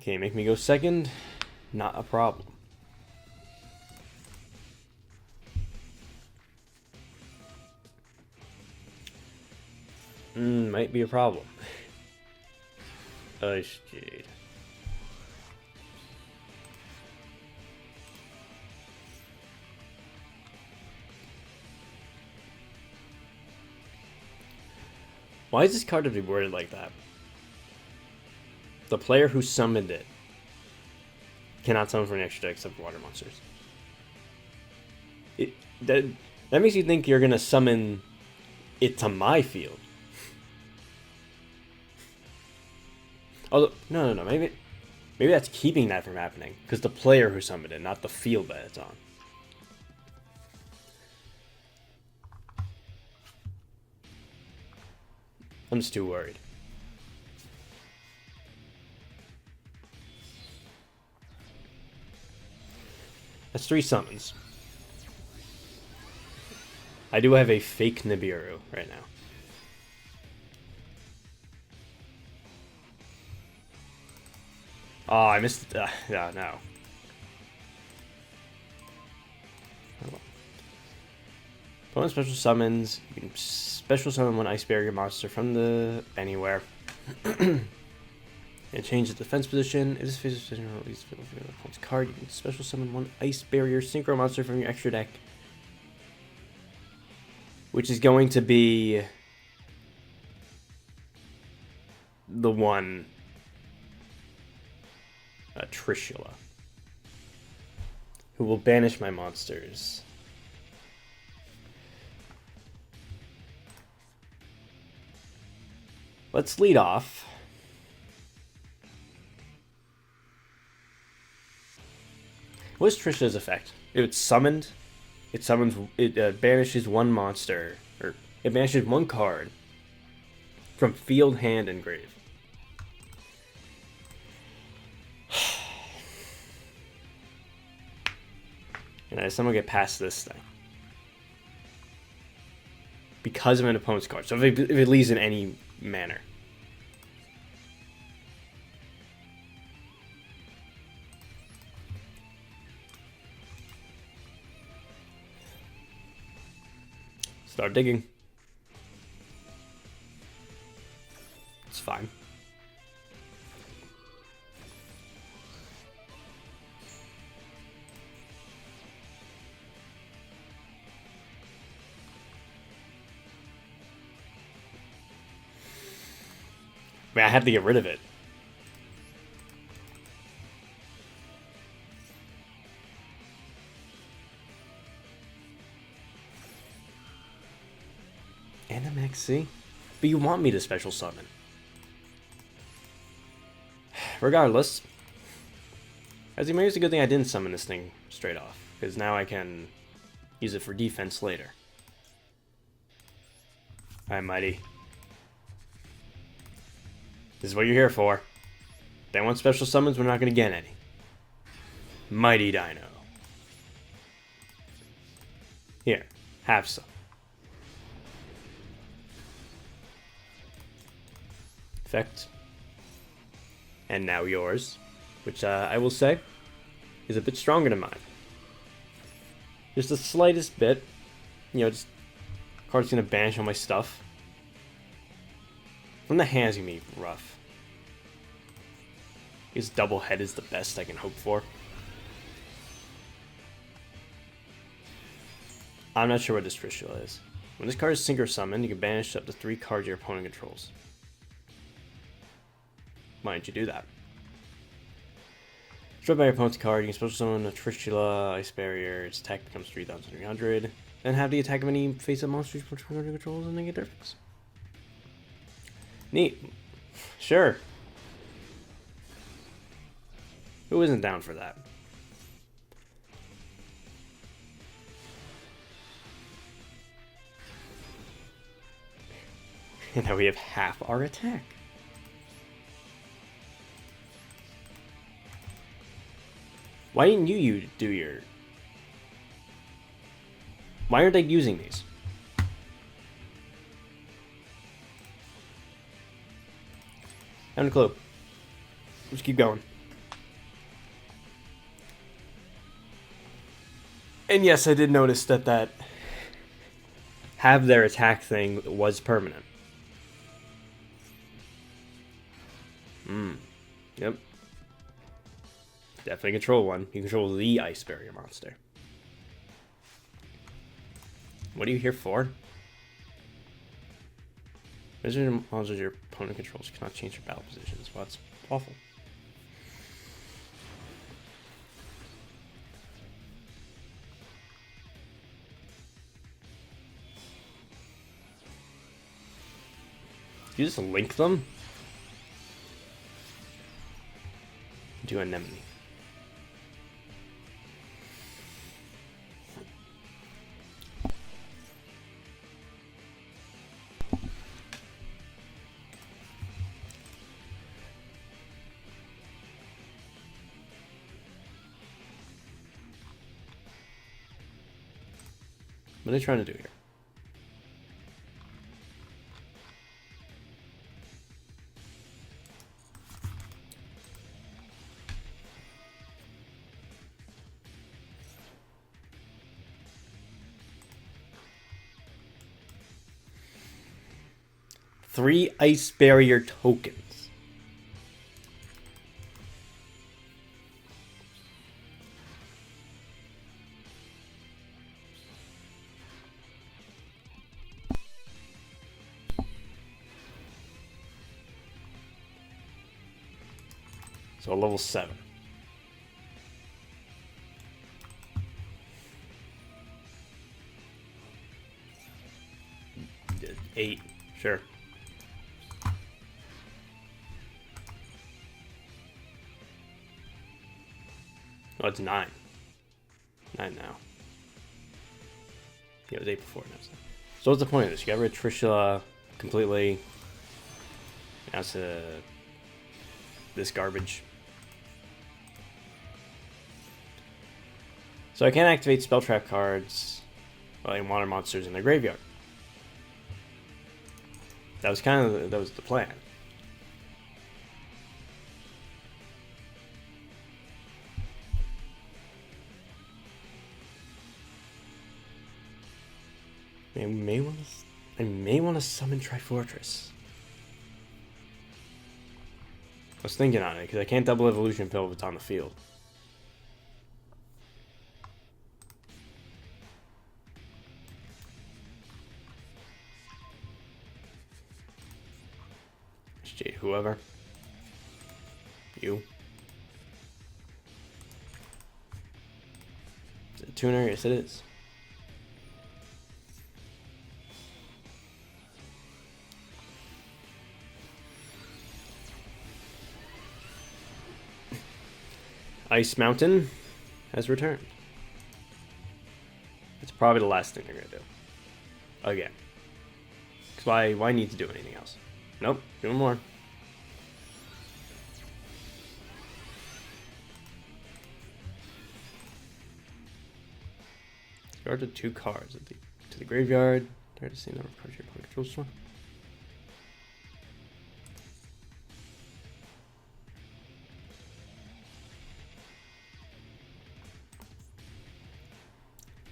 Okay, make me go second. Not a problem. Might be a problem. Ice Jade. Why is this card to be worded like that? The player who summoned it cannot summon from an extra deck except for water monsters. That makes you think you're gonna summon it to my field. Although, no. Maybe that's keeping that from happening because the player who summoned it, not the field that it's on. I'm just too worried. That's 3 summons. I do have a fake Nibiru right now. Oh, I missed it. Yeah, no. Opponent special summons. You can special summon one Ice Barrier monster from the anywhere. And change the defense position. If this faces position or at least the opponent's card, you can special summon one Ice Barrier Synchro monster from your extra deck. Which is going to be the one Trishula, who will banish my monsters. Let's lead off. What is Trishula's effect? It's summoned. It summons. It banishes one monster, or it banishes one card from field, hand, and grave. And I somehow get past this thing because of an opponent's card. So if it leaves in any manner. Start digging. It's fine. I mean, I had to get rid of it. Animexi? But you want me to special summon. Regardless. As you may, it's a good thing I didn't summon this thing straight off. Because now I can use it for defense later. Alright, Mighty. This is what you're here for. They want special summons, we're not going to get any. Mighty Dino. Here, have some. Effect. And now yours. Which I will say is a bit stronger than mine. Just the slightest bit. You know, just card's going to banish all my stuff. From the hand's going to be rough. His double head is the best I can hope for. I'm not sure what this Trishula is. When this card is synchro summoned, you can banish up to 3 cards your opponent controls. Why didn't you do that? Struck by your opponent's card, you can special summon a Trishula, Ice Barrier, its attack becomes 3,300. Then have the attack of any face-up monsters for 200 controls and then get their fix. Neat. Sure. Who isn't down for that? And now we have half our attack. Why didn't you do your... Why aren't they using these? I haven't a clue. Let's keep going. And yes, I did notice that have their attack thing was permanent. Yep. Definitely control one. You control the ice barrier monster. What are you here for? Wizard monsters your opponent controls cannot change their battle positions. Well, that's awful. You just link them to anemone. What are they trying to do here? Three ice barrier tokens. So level 7. Eight, sure. Oh, it's 9. 9 now. Yeah, it was 8 before. Now. So what's the point of this? You got rid of Trishula completely. Now it's this garbage. So I can't activate spell trap cards while I water monsters in their graveyard. That was the plan. I may want to summon Trifortress. I was thinking on it because I can't double evolution pill if it's on the field. Jade, whoever. You. Is it a tuner? Yes, it is. Ice Mountain has returned. It's probably the last thing they're gonna do. Again. Because why need to do anything else? Nope, doing more. Discarded 2 cards to the graveyard. Try to see number of cards your opponent controls one.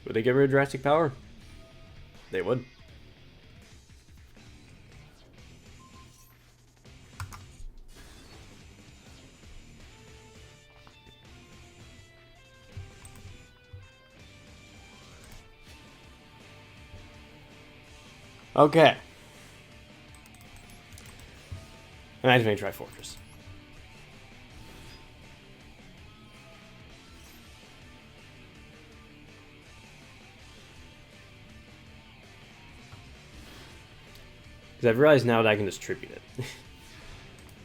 Would they get rid of Jurassic Power? They would. Okay. I'm activating Trifortress. Because I've realized now that I can distribute it.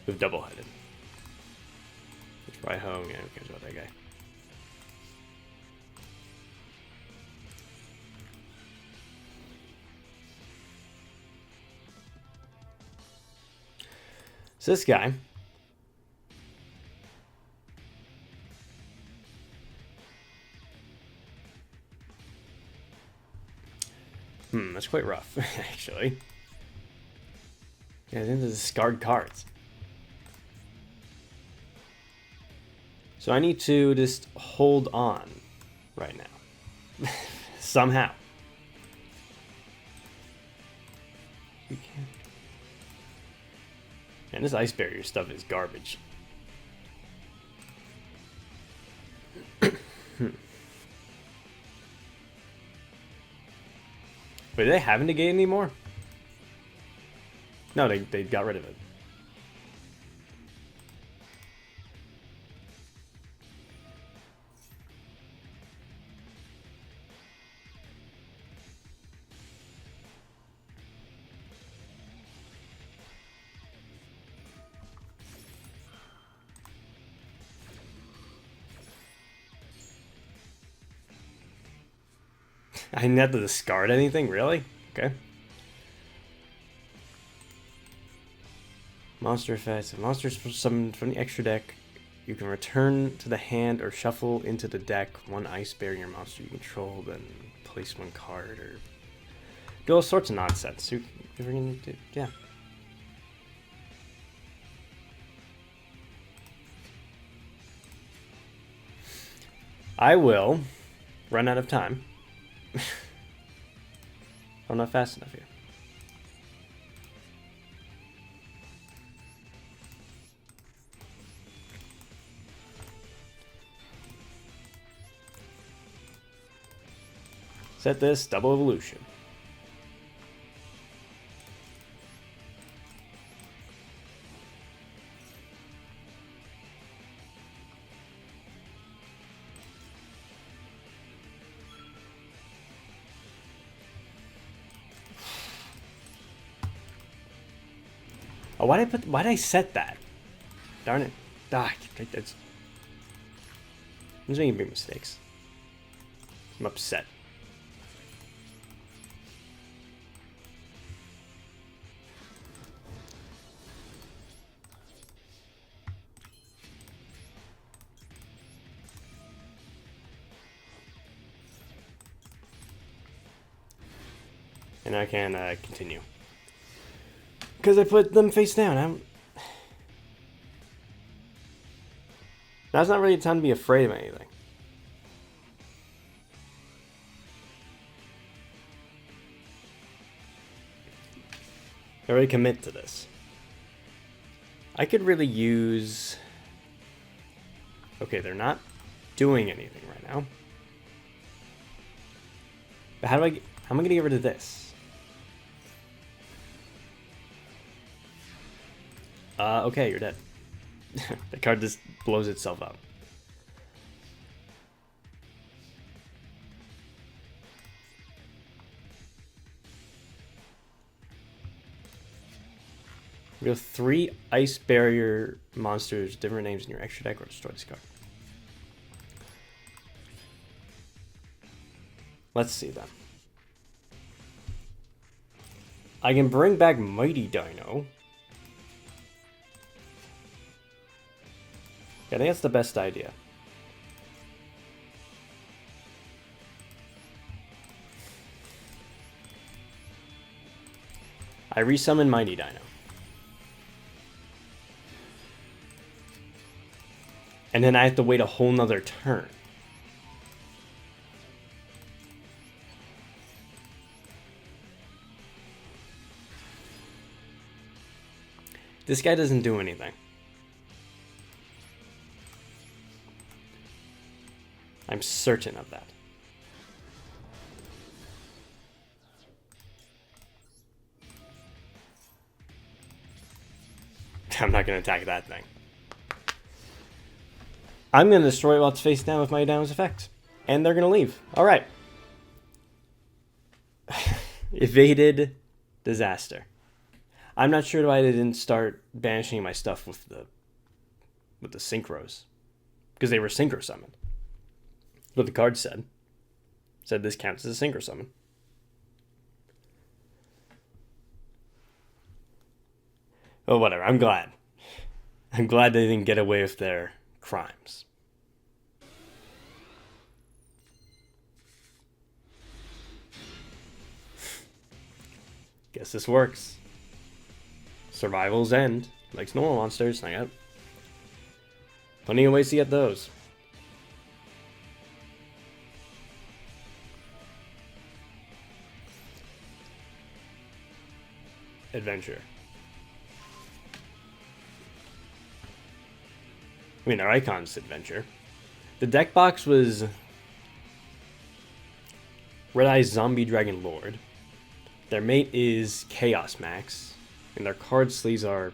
With double-headed. Let's try home. Yeah, who cares about that guy? So this guy. That's quite rough, actually. Yeah, then there's discard cards. So I need to just hold on right now. Somehow. You can't. And this ice barrier stuff is garbage. Wait, do they have a negate anymore? No, they got rid of it. I didn't have to discard anything, really? Okay. Monster effects. If monsters summoned from the extra deck, you can return to the hand or shuffle into the deck one ice barrier monster you control, then place one card or do all sorts of nonsense. Yeah. I will run out of time. I'm not fast enough here. Set this double evolution. Oh, why did I set that? Darn it. I'm just making big mistakes. I'm upset. And I can continue. Because I put them face down. Now's not really a time to be afraid of anything. I already commit to this. I could really use... Okay, they're not doing anything right now. But how am I going to get rid of this? Okay, you're dead. The card just blows itself up. We have 3 ice barrier monsters, different names in your extra deck, or destroy this card. Let's see them. I can bring back Mighty Dino. I think that's the best idea. I resummon Mighty Dino. And then I have to wait a whole nother turn. This guy doesn't do anything. I'm certain of that. I'm not going to attack that thing. I'm going to destroy while it's face down with my Dino's effect. And they're going to leave. Alright. Evaded disaster. I'm not sure why they didn't start banishing my stuff with the synchros. Because they were synchro summoned. What the card said. Said this counts as a synchro summon. Oh, whatever. I'm glad. I'm glad they didn't get away with their crimes. Guess this works. Survival's end. Likes normal monsters. I got plenty of ways to get those. adventure. I mean, our icon's adventure. The deck box was Red Eye Zombie Dragon Lord. Their mate is Chaos Max. And their card sleeves are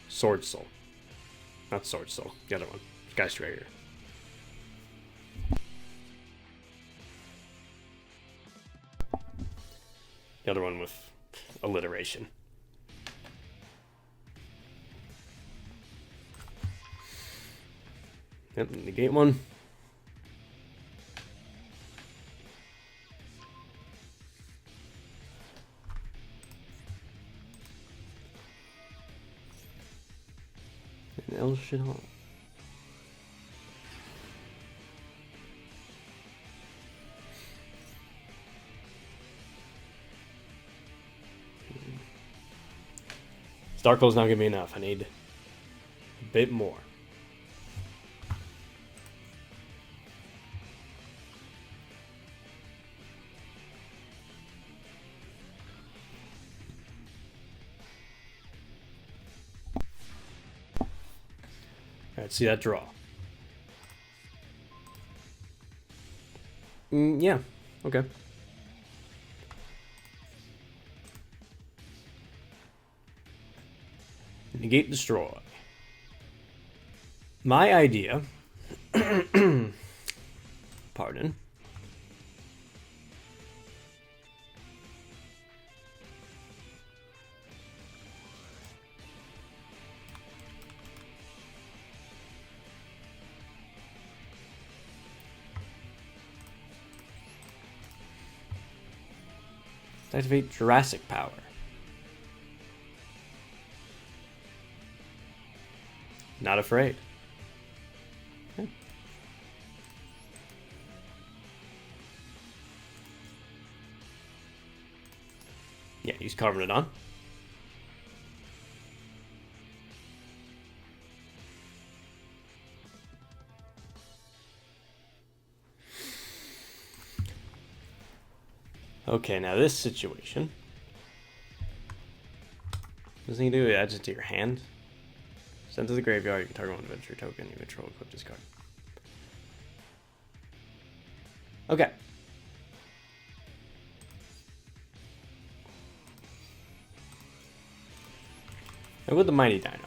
Sword Soul. Not Sword Soul, the other one. Sky Striker. The other one with alliteration. Yep, negate one. And else shit on. Starcoal's not gonna be enough. I need a bit more. Alright, see that draw. Yeah, okay. Negate destroy. My idea, pardon, activate Jurassic Power. Not afraid. Okay. Yeah, he's carving it on. Okay, now this situation. Doesn't he do it? Adds it to your hand. Send to the graveyard, you can target one adventure token, you control, equip this card. Okay. And with the Mighty Dino.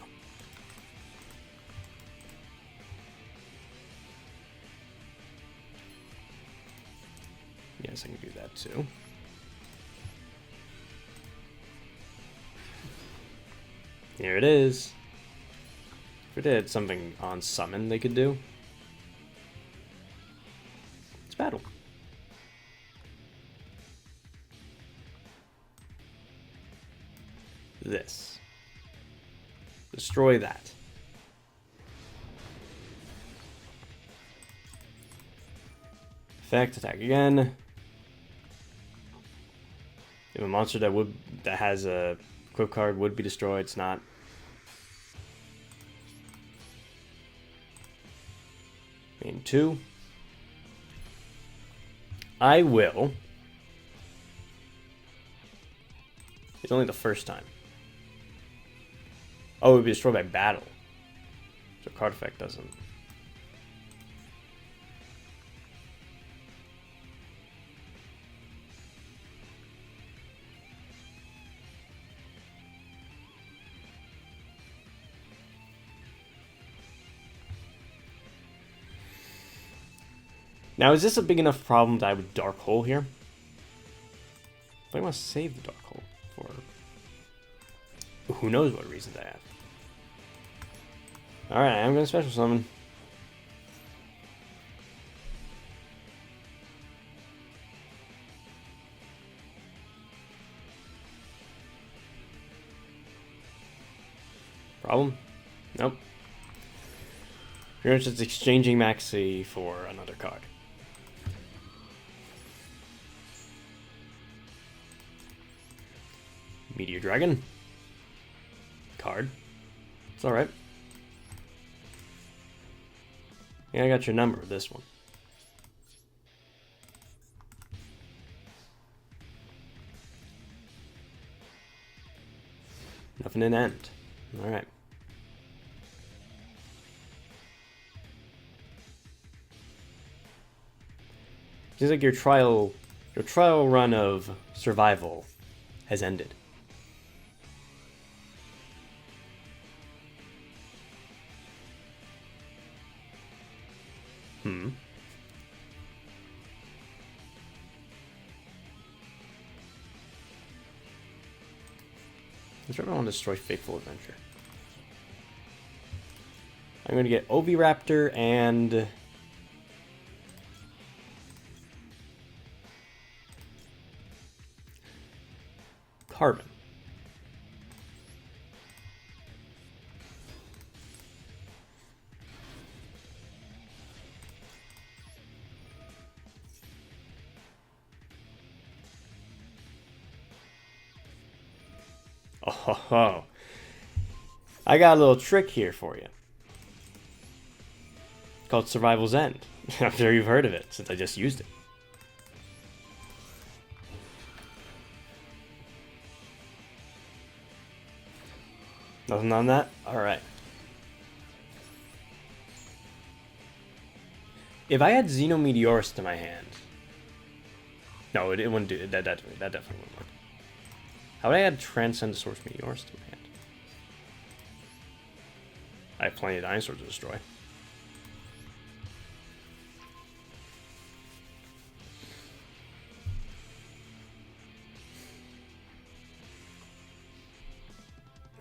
Yes, I can do that too. Here it is. If they had something on summon they could do. It's battle. This. Destroy that. Effect, attack again. If a monster that has a equip card would be destroyed, it's not. Main 2. I will. It's only the first time. Oh, it would be destroyed by battle. So card effect doesn't. Now, is this a big enough problem that I would Dark Hole here? But I want to save the Dark Hole for who knows what reasons I have. Alright, I'm going to special summon. Problem? Nope. You're just exchanging Maxi for another card. Meteor Dragon. Card. It's alright. Yeah, I got your number, this one. Nothing in end. Alright. Seems like your trial run of survival has ended. Let's try to destroy Fateful Adventure. I'm going to get Oviraptor and... Carbon. Oh, I got a little trick here for you. It's called Survival's End. I'm sure you've heard of it since I just used it. Nothing on that? Alright. If I had Xenometeorus to my hand... No, it wouldn't do it. That definitely wouldn't work. How would I add Transcendos Meteorus to my hand? I have plenty of dinosaurs to destroy.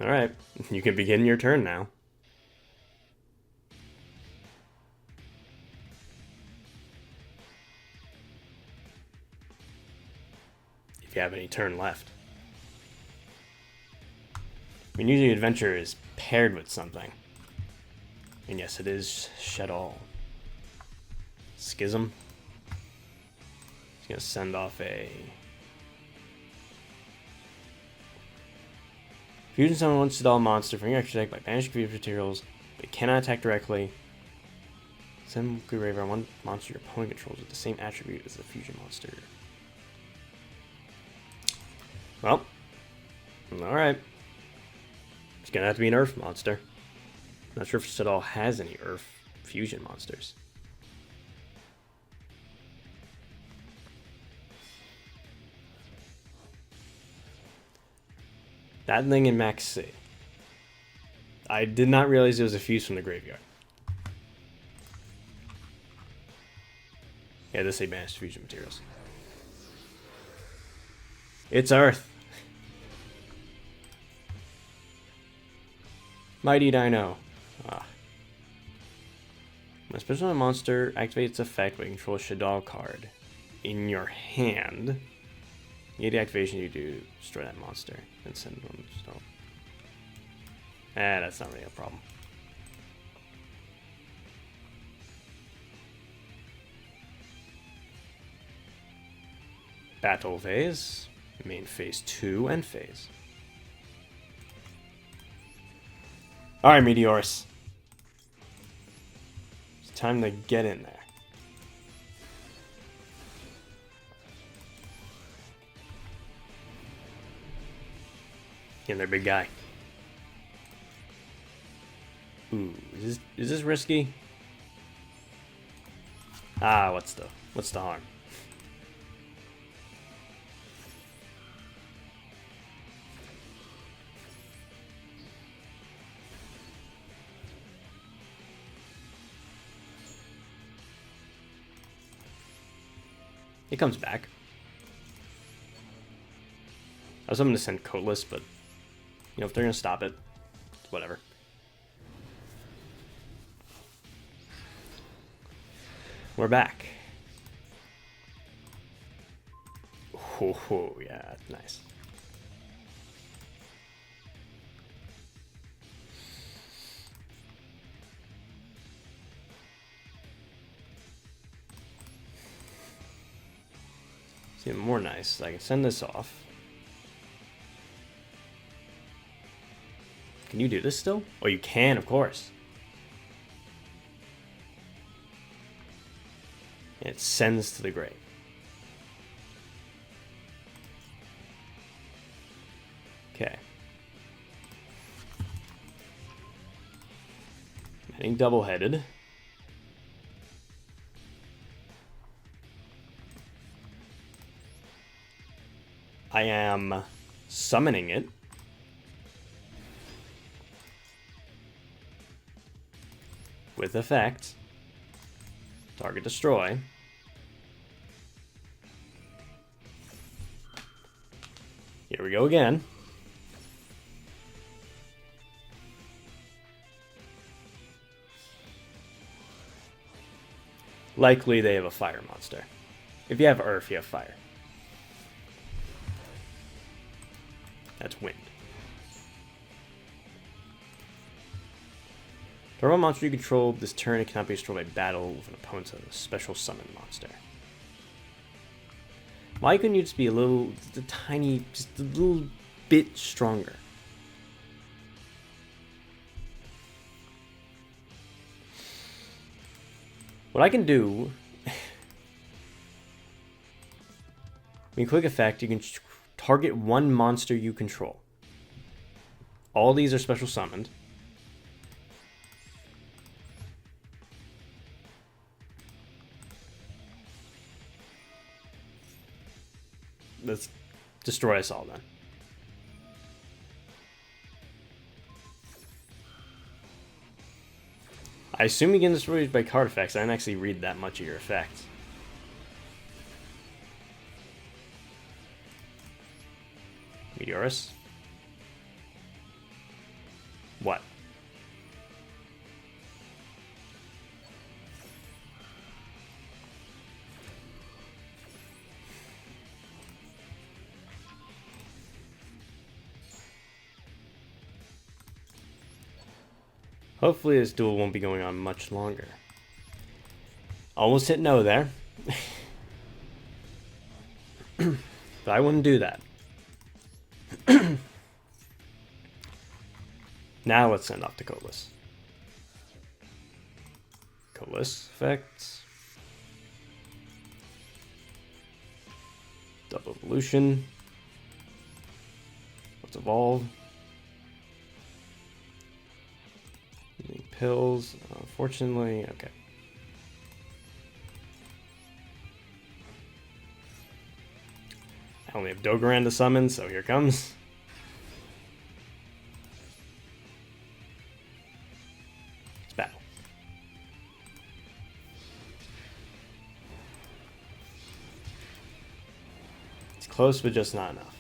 Alright, you can begin your turn now. If you have any turn left. I mean, usually adventure is paired with something. And yes, it is Shed All. Schism. It's gonna send off a... Fusion summon one Shed All monster from your extra deck by banishing fusion materials, but it cannot attack directly. Send Graveyard one monster your opponent controls with the same attribute as the fusion monster. Well, alright. It's gonna have to be an Earth monster. Not sure if Shed All has any Earth fusion monsters. That thing in Max C. I did not realize it was a fuse from the graveyard. Yeah, this say banished fusion materials. It's Earth. Mighty Dino. Ah. When a special monster activates its effect when you control a Shed All card in your hand, you get the activation you do destroy that monster and send one to Shed All. That's not really a problem. Battle phase, main phase 2 and phase. Alright, Meteorus. It's time to get in there. Get in there, big guy. Ooh, is this risky? Ah, what's the harm? It comes back. I was hoping to send Coatless, but you know, if they're gonna stop it, whatever. We're back. Oh, yeah, nice. It's even more nice. I can send this off. Can you do this still? Oh, you can, of course. It sends to the grave. Okay. Heading double-headed. I am summoning it. With effect. Target destroy. Here we go again. Likely they have a fire monster. If you have earth, you have fire. That's wind. Turbo monster you control this turn, it cannot be destroyed by battle with an opponent's special summon monster. Why couldn't you just be a little, just a little bit stronger? What I can do, when you click effect, you can target one monster you control. All these are special summoned. Let's destroy us all then. I assume you can destroy it by card effects. I didn't actually read that much of your effects. Meteorus? What? Hopefully this duel won't be going on much longer. Almost hit no there. But I wouldn't do that. Now let's send off to Colas. Colas effects. Double evolution. Let's evolve. Using pills. Unfortunately, okay. I only have Dogoran to summon, so here comes. It's battle. It's close, but just not enough.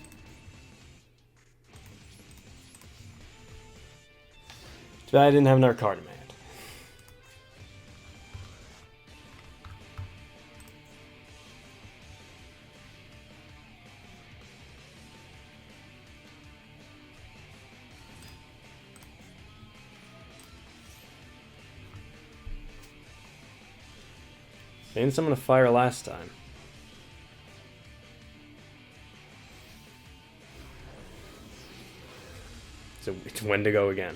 Too bad I didn't have another card in my hand. They didn't summon a fire last time. So it's when to go again.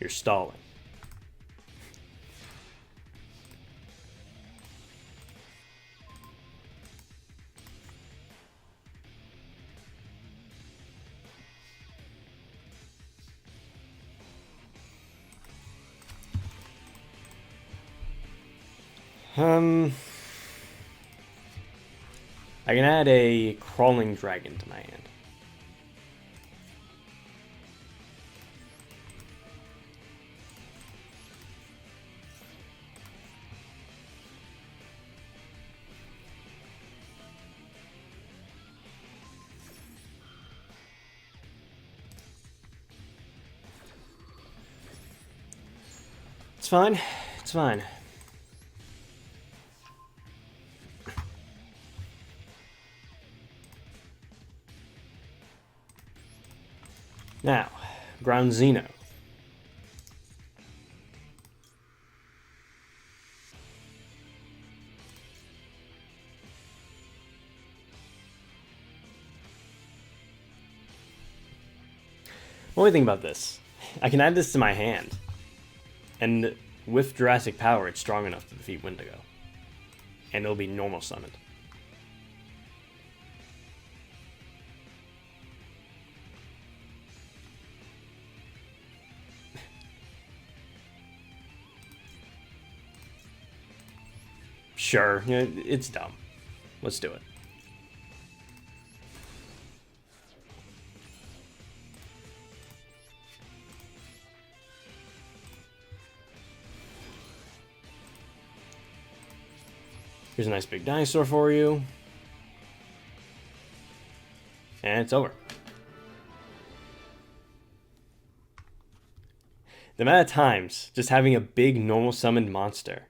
You're stalling. I can add a crawling dragon to my hand. It's fine. It's fine. Now, ground Xeno. What do you think about this? I can add this to my hand. And with Jurassic Power, it's strong enough to defeat Wendigo. And it'll be normal summoned. Sure, it's dumb. Let's do it. Here's a nice big dinosaur for you. And it's over. The amount of times just having a big normal summoned monster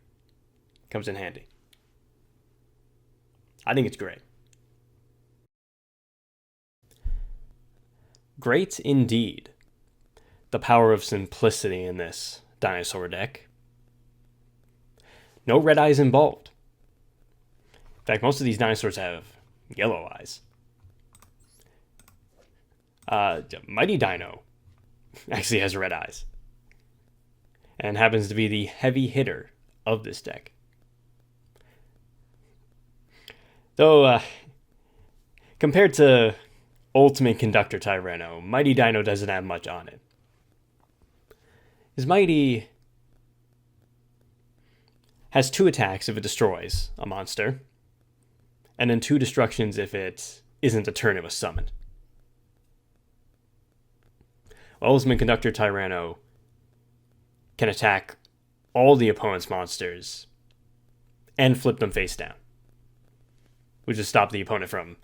comes in handy. I think it's great. Great indeed. The power of simplicity in this dinosaur deck. No red eyes involved. In fact, most of these dinosaurs have yellow eyes. Mighty Dino actually has red eyes. And happens to be the heavy hitter of this deck. Though, compared to Ultimate Conductor Tyranno, Mighty Dino doesn't have much on it. His Mighty has 2 attacks if it destroys a monster, and then 2 destructions if it isn't a turn it was summoned. Ultimate Conductor Tyranno can attack all the opponent's monsters and flip them face down, which is stop the opponent from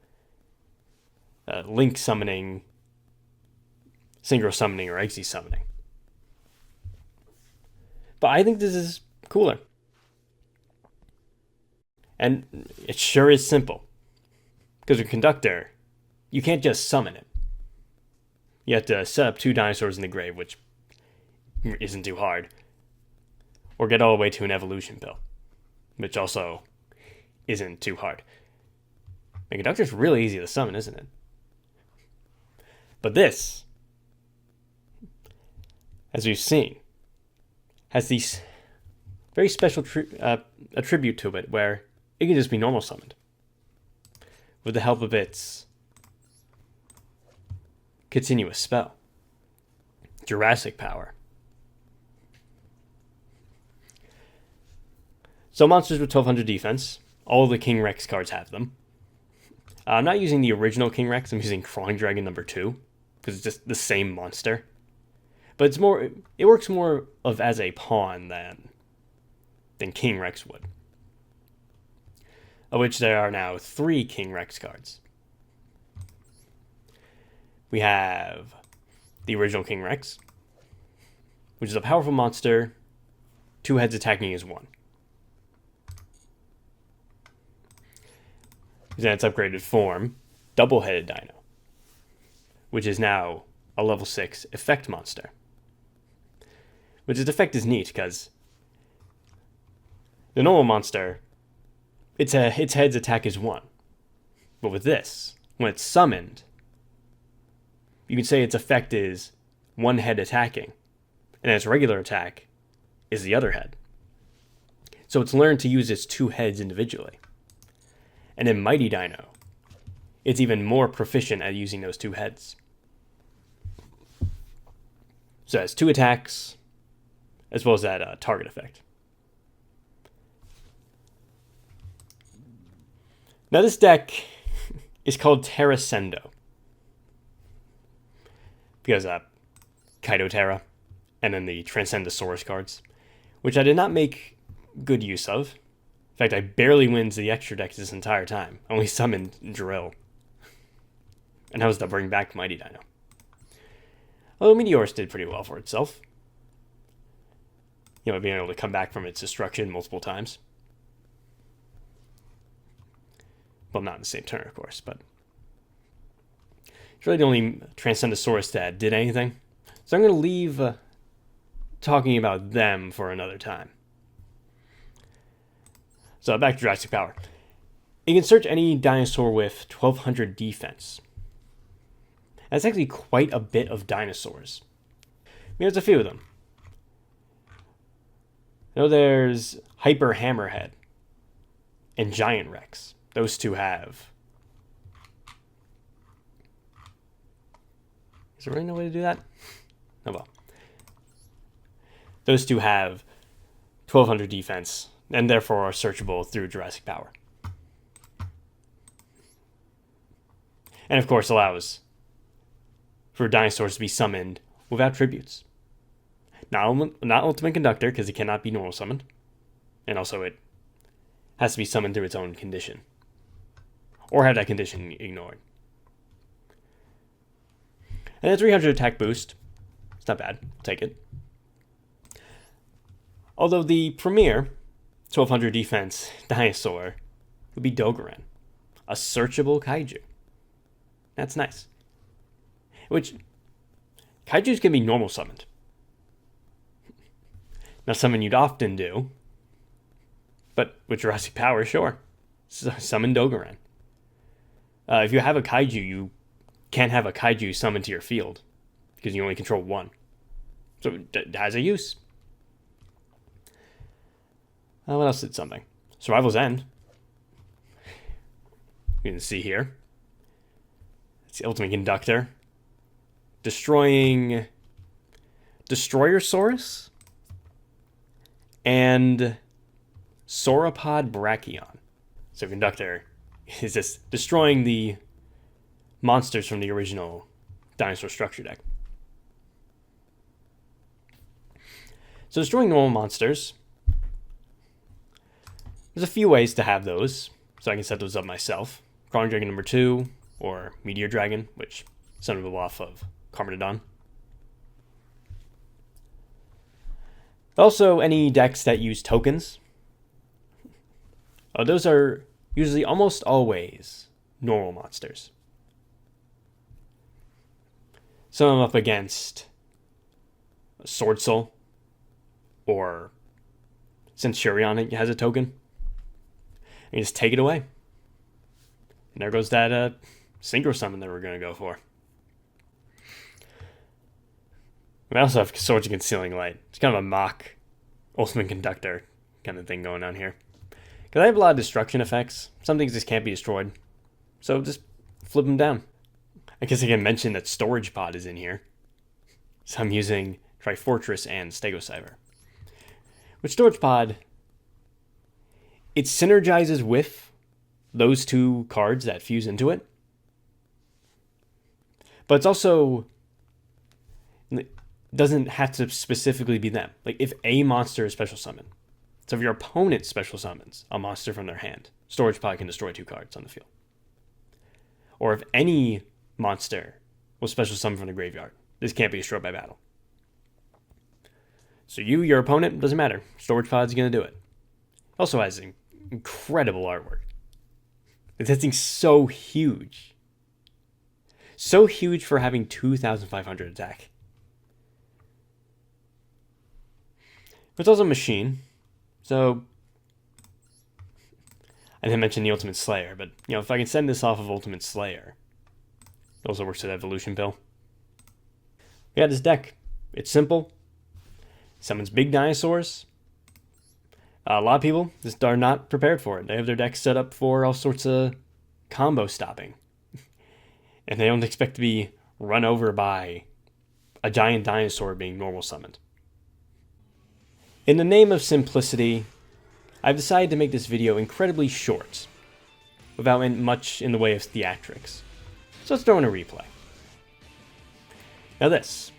link summoning, synchro summoning, or exe summoning. But I think this is cooler. And it sure is simple. Because with Conductor, you can't just summon it. You have to set up 2 dinosaurs in the grave, which isn't too hard. Or get all the way to an evolution pill, which also isn't too hard. The Conductor's really easy to summon, isn't it? But this, as we've seen, has these very special attribute to it where it can just be normal summoned with the help of its continuous spell, Jurassic Power. So monsters with 1200 defense, all of the King Rex cards have them. I'm not using the original King Rex, I'm using Crawling Dragon number 2, because it's just the same monster. But it works more of as a pawn than King Rex would. Of which there are now 3 King Rex cards. We have the original King Rex, which is a powerful monster, 2 heads attacking as 1. Then its upgraded form, double-headed Dino, which is now a level 6 effect monster. Which its effect is neat, because the normal monster, its head's attack is 1. But with this, when it's summoned, you can say its effect is 1 head attacking, and its regular attack is the other head. So it's learned to use its 2 heads individually. And in Mighty Dino, it's even more proficient at using those 2 heads. So it has 2 attacks, as well as that target effect. Now this deck is called Transcendo, because Kaido Terra, and then the Transcendosaurus cards, which I did not make good use of. In fact, I barely wins the extra deck this entire time. I only summoned Duel. And that was to bring back Mighty Dino. Although Meteorus did pretty well for itself. Being able to come back from its destruction multiple times. Well, not in the same turn, of course, but it's really the only Transcendosaurus that did anything. So I'm going to leave talking about them for another time. So back to Jurassic Power. You can search any dinosaur with 1200 defense. That's actually quite a bit of dinosaurs. there's a few of them. I know there's Hyper Hammerhead and Giant Rex. Those two have... Is there really no way to do that? Oh well. Those two have 1200 defense, and therefore are searchable through Jurassic Power. And of course allows for dinosaurs to be summoned without tributes. Not Ultimate Conductor, because it cannot be normal summoned. And also it has to be summoned through its own condition. Or have that condition ignored. And a 300 attack boost. It's not bad. I'll take it. Although the premier 1200 defense dinosaur would be Dogoran, a searchable kaiju. That's nice. Which, kaijus can be normal summoned. Not something you'd often do, but with Jurassic Power, sure. Summon Dogoran. If you have a kaiju, you can't have a kaiju summoned to your field, because you only control one. So it has a use. What else did something? Survival's End. You can see here. It's the Ultimate Conductor. Destroying Destroyersaurus and Sauropod Brachion. So Conductor is just destroying the monsters from the original dinosaur structure deck. So destroying normal monsters. There's a few ways to have those, so I can set those up myself. Crawling Dragon number 2, or Meteor Dragon, which summonable off of Carmageddon. Also, any decks that use tokens. Those are usually almost always normal monsters. Some of them up against Sword Soul, or Centurion has a token. And you just take it away. And there goes that Synchro Summon that we're going to go for. We also have Swords of Concealing Light. It's kind of a mock Ultimate Conductor kind of thing going on here. Because I have a lot of destruction effects. Some things just can't be destroyed. So just flip them down. I guess I can mention that Storage Pod is in here. So I'm using Trifortress and Stegosaver. With Storage Pod, it synergizes with those two cards that fuse into it. But it's also... doesn't have to specifically be them. Like, if a monster is special summon. So if your opponent special summons a monster from their hand, Storage Pod can destroy 2 cards on the field. Or if any monster will special summon from the graveyard, this can't be destroyed by battle. So you, your opponent, doesn't matter. Storage Pod's going to do it. Also has incredible artwork. That thing's so huge. So huge for having 2,500 attack. But it's also a machine. So I didn't mention the Ultimate Slayer, but if I can send this off of Ultimate Slayer, it also works with Evolution Pill. Yeah, this deck. It's simple. Summons big dinosaurs. A lot of people just are not prepared for it. They have their decks set up for all sorts of combo stopping. And they don't expect to be run over by a giant dinosaur being normal summoned. In the name of simplicity, I've decided to make this video incredibly short, without much in the way of theatrics. So let's throw in a replay. Now this.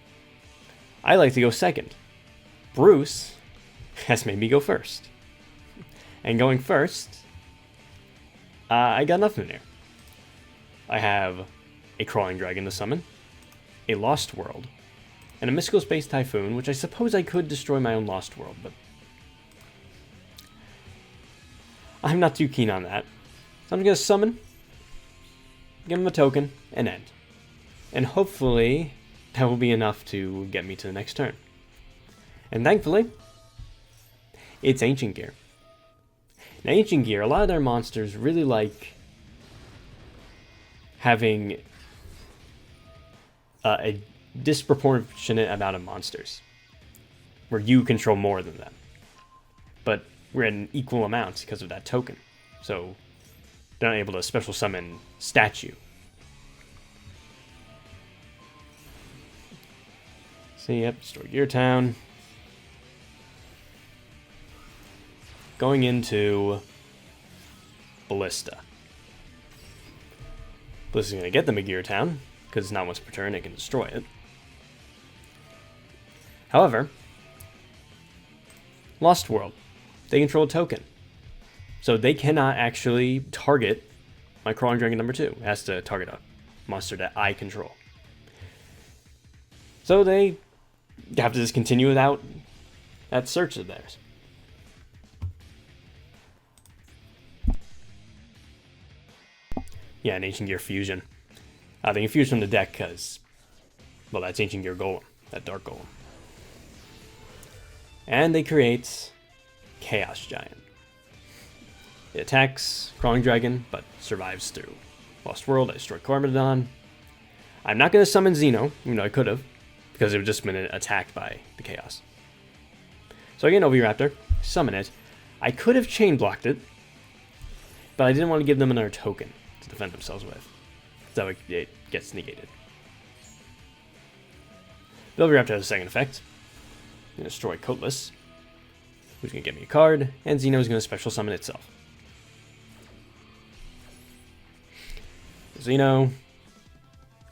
I like to go second. Bruce has made me go first. And going first, I got nothing here. I have a Crawling Dragon to summon, a Lost World, and a Mystical Space Typhoon, which I suppose I could destroy my own Lost World, but I'm not too keen on that. So I'm going to summon, give him a token, and end. And hopefully that will be enough to get me to the next turn. And thankfully, it's Ancient Gear. Now, Ancient Gear, a lot of their monsters really like having a disproportionate amount of monsters, where you control more than them. But we're in equal amounts because of that token. So they're not able to special summon statue. So yep, destroy Gear Town. Going into Ballista. Ballista's going to get them a Gear Town, because it's not once per turn, it can destroy it. However, Lost World, they control a token. So they cannot actually target my Crawling Dragon number 2. It has to target a monster that I control. So they have to just continue without that search of theirs. Yeah, an Ancient Gear Fusion. They can fuse from the deck because, well, that's Ancient Gear Golem, that Dark Golem. And they create Chaos Giant. It attacks Crawling Dragon, but survives through Lost World. I destroy Cormodon. I'm not going to summon Xeno, even though I could have, because it would just been attacked by the Chaos. So I get an Oviraptor, summon it. I could have chain blocked it, but I didn't want to give them another token to defend themselves with. So it gets negated. The Oviraptor has a second effect. I'm going to destroy Coatless, who's going to get me a card, and Xeno is going to special summon itself. Xeno,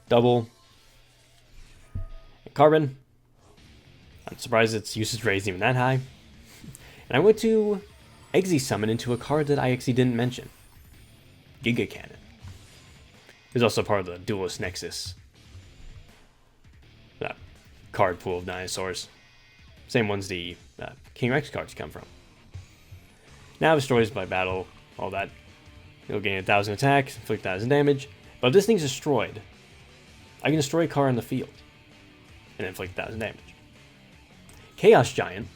double, and Carbon. I'm surprised its usage rate isn't even that high. And I went to Exi summon into a card that I actually didn't mention. Giga Cannon. It's also part of the Duelist Nexus. That card pool of dinosaurs. Same ones the King Rex cards come from. Now destroys by battle, all that. It'll gain 1,000 attack, inflict 1,000 damage. But if this thing's destroyed, I can destroy a card on the field and inflict 1,000 damage. Chaos Giant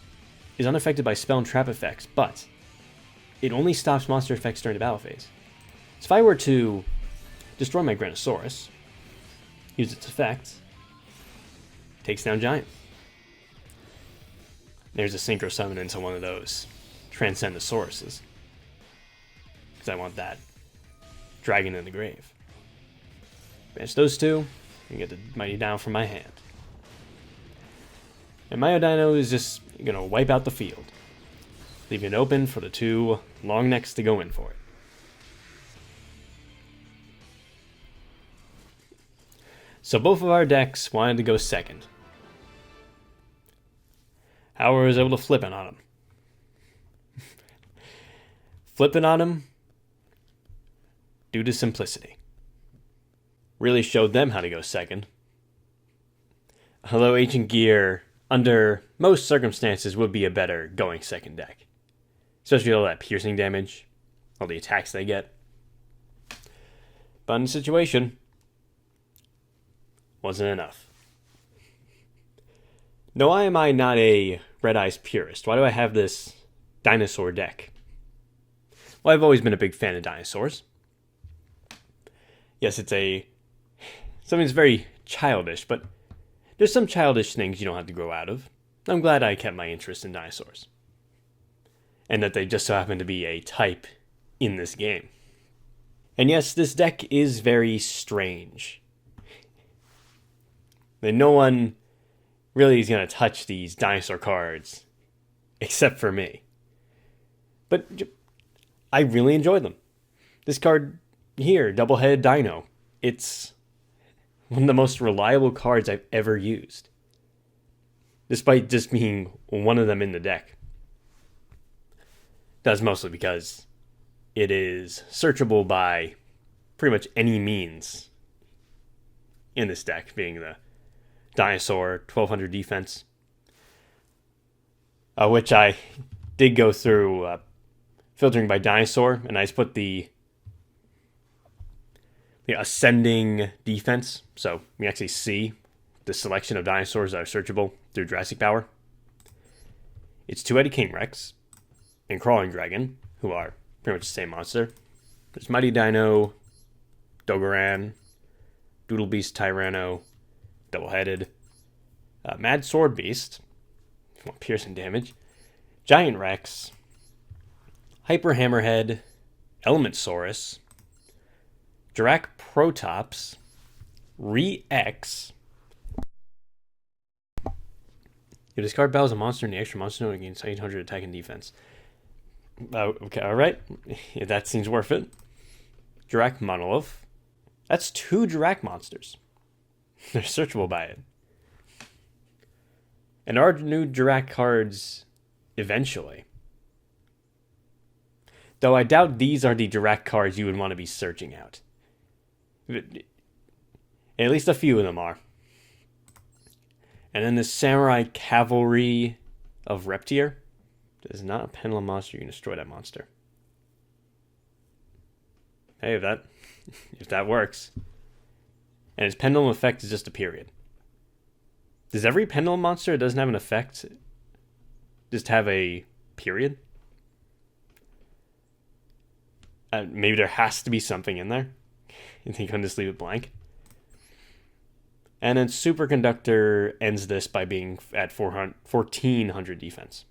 is unaffected by spell and trap effects, but it only stops monster effects during the battle phase. So if I were to destroy my Granosaurus, use its effect, takes down Giant. There's a synchro summon into one of those Transcendosauruses, because I want that dragon in the grave. Banish those two, and get the Mighty Dino from my hand. And my Dino is just going to wipe out the field, leaving it open for the two long necks to go in for it. So both of our decks wanted to go second. However, I was able to flip it on him. Flipping on him due to simplicity. Really showed them how to go second. Although Ancient Gear, under most circumstances, would be a better going second deck. Especially all that piercing damage, all the attacks they get. But in the situation, wasn't enough. No, why am I not a Red Eyes purist? Why do I have this dinosaur deck? Well, I've always been a big fan of dinosaurs. Yes, it's something that's very childish, but there's some childish things you don't have to grow out of. I'm glad I kept my interest in dinosaurs. And that they just so happen to be a type in this game. And yes, this deck is very strange. That no one really is going to touch these dinosaur cards, except for me. But I really enjoy them. This card here, Double-Headed Dino, it's one of the most reliable cards I've ever used, despite just being one of them in the deck. That's mostly because it is searchable by pretty much any means in this deck, being the Dinosaur, 1200 defense, which I did go through filtering by dinosaur, and I just put the ascending defense, so we actually see the selection of dinosaurs that are searchable through Jurassic Power. It's two-headed King Rex and Crawling Dragon, who are pretty much the same monster. There's Mighty Dino, Dogoran, Doodle Beast Tyranno, Double-Headed, Mad Sword Beast, if you want piercing damage, Giant Rex, Hyper Hammerhead, Elementsaurus, Dirac Protops, Re-X. You discard battle as a monster in the extra monster node against 800 attack and defense. Okay, alright. Yeah, that seems worth it. Dirac Monolith. That's 2 Dirac monsters. They're searchable by it. And are new Dirac cards eventually. Though I doubt these are the Dirac cards you would want to be searching out. At least a few of them are. And then the Samurai Cavalry of Reptier. That is not a pendulum monster. You can destroy that monster. Hey, if that works. And its pendulum effect is just a period. Does every pendulum monster that doesn't have an effect just have a period? Maybe there has to be something in there. You think you can just leave it blank? And then Superconductor ends this by being at 1400 defense.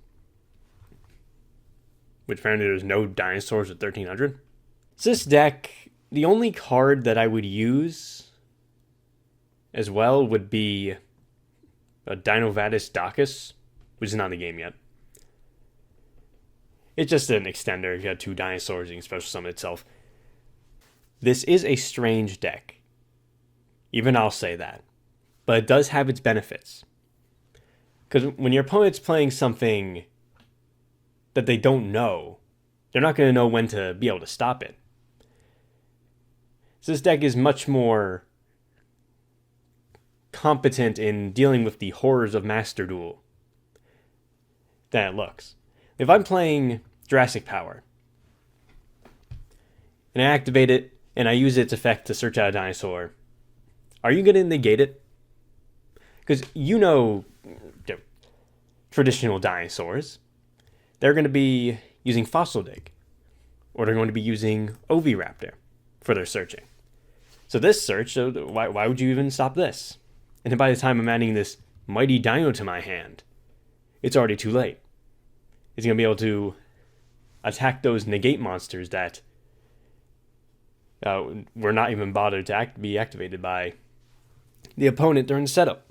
Which apparently there's no dinosaurs at 1300. So this deck, the only card that I would use as well would be a Dinovatus Dacus, which is not in the game yet. It's just an extender. You got 2 dinosaurs, you can special summon itself. This is a strange deck. Even I'll say that. But it does have its benefits. Because when your opponent's playing something that they don't know, they're not going to know when to be able to stop it. So this deck is much more competent in dealing with the horrors of Master Duel than it looks. If I'm playing Jurassic Power and I activate it and I use its effect to search out a dinosaur, are you going to negate it? Because you know traditional dinosaurs, they're going to be using Fossil Dig, or they're going to be using Oviraptor for their searching. So this search, why would you even stop this? And then by the time I'm adding this Mighty Dino to my hand, it's already too late. It's going to be able to attack those negate monsters that were not even bothered to be activated by the opponent during the setup.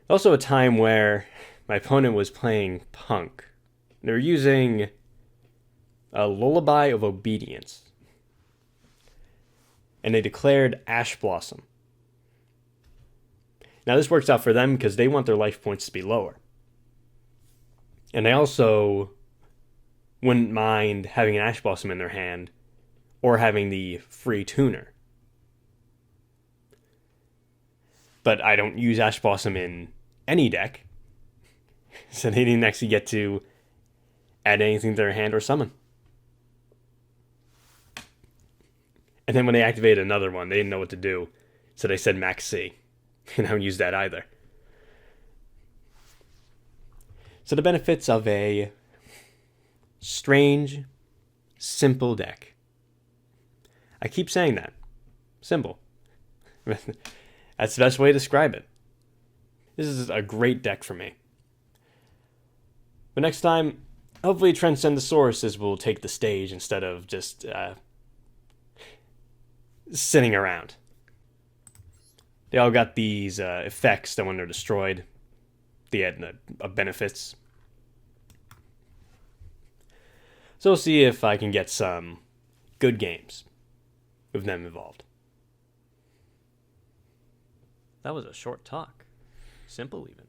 Also a time where my opponent was playing Punk. They were using a Lullaby of Obedience. And they declared Ash Blossom. Now this works out for them because they want their life points to be lower. And they also wouldn't mind having an Ash Blossom in their hand or having the free tuner. But I don't use Ash Blossom in any deck, so they didn't actually get to add anything to their hand or summon. And then when they activated another one, they didn't know what to do, so they said Max C. And I don't use that either. So the benefits of a strange, simple deck. I keep saying that. Simple. That's the best way to describe it. This is a great deck for me. But next time, hopefully Transcendos will take the stage instead of just sitting around. They all got these effects that when they're destroyed, they had benefits. So we'll see if I can get some good games with them involved. That was a short talk. Simple even.